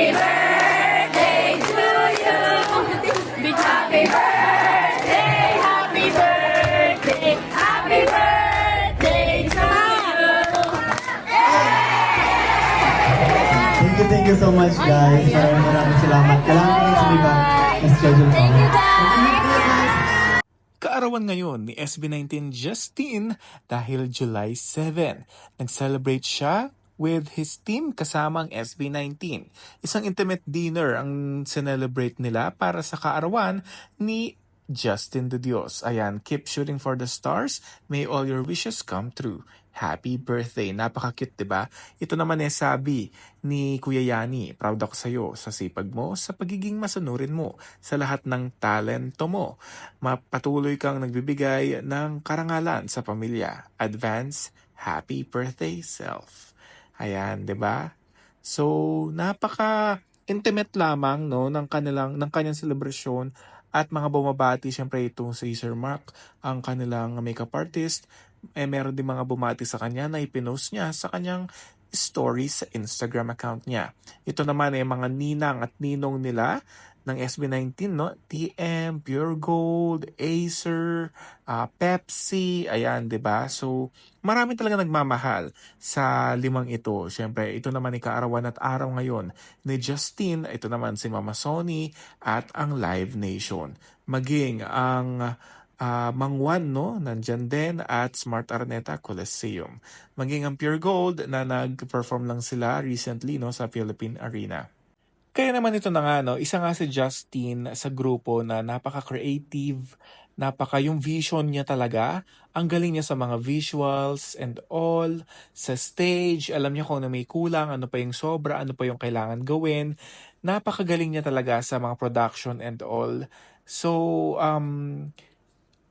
Happy birthday to you. Happy birthday, happy birthday, happy birthday to you. Thank you so much, guys. Maraming salamat. Kailangan ko rin ba na-schedule pa. Thank you, guys. Kaarawan ngayon ni SB19 Justin dahil July 7. Nag-celebrate siya with his team kasama ang SB19. Isang intimate dinner ang sinelebrate nila para sa kaarawan ni Justin de Dios. Ayan, keep shooting for the stars. May all your wishes come true. Happy birthday. Napaka-cute, diba? Ito naman sabi ni Kuya Yani, proud ako sa'yo sa sipag mo, sa pagiging masunurin mo, sa lahat ng talento mo. Mapatuloy kang nagbibigay ng karangalan sa pamilya. Advance, happy birthday self. Ayan, 'di ba? So, napaka-intimate lamang no ng kanyang selebrasyon at mga bumabati syempre itong si Sir Mark, ang kanilang makeup artist. Meron din mga bumati sa kanya na ipinost niya sa kanyang stories sa Instagram account niya. Ito naman ay mga ninang at ninong nila ng SB19, no? TM, Pure Gold, Acer, Pepsi, ayan, 'di ba? So, marami talaga nagmamahal sa limang ito. Siyempre, ito naman ay kaarawan at araw ngayon ni Justin, ito naman si Mama Sony at ang Live Nation. Maging ang Mangwan, no? Nandyan din at Smart Araneta Coliseum. Maging ang Pure Gold na nag-perform lang sila recently, no, sa Philippine Arena. Kaya naman ito na nga, no, isa nga si Justin sa grupo na napaka-creative, yung vision niya talaga, ang galing niya sa mga visuals and all, sa stage, alam niya kung ano may kulang, ano pa yung sobra, ano pa yung kailangan gawin. Napakagaling niya talaga sa mga production and all. So,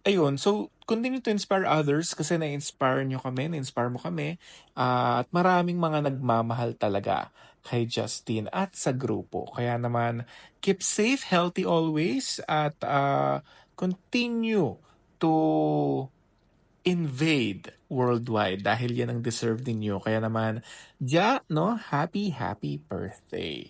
ayun, so continue to inspire others kasi na-inspire mo kami, at maraming mga nagmamahal talaga kay Justin at sa grupo. Kaya naman, keep safe, healthy always, at continue to invade worldwide dahil yan ang deserve ninyo. Kaya naman, no, happy birthday.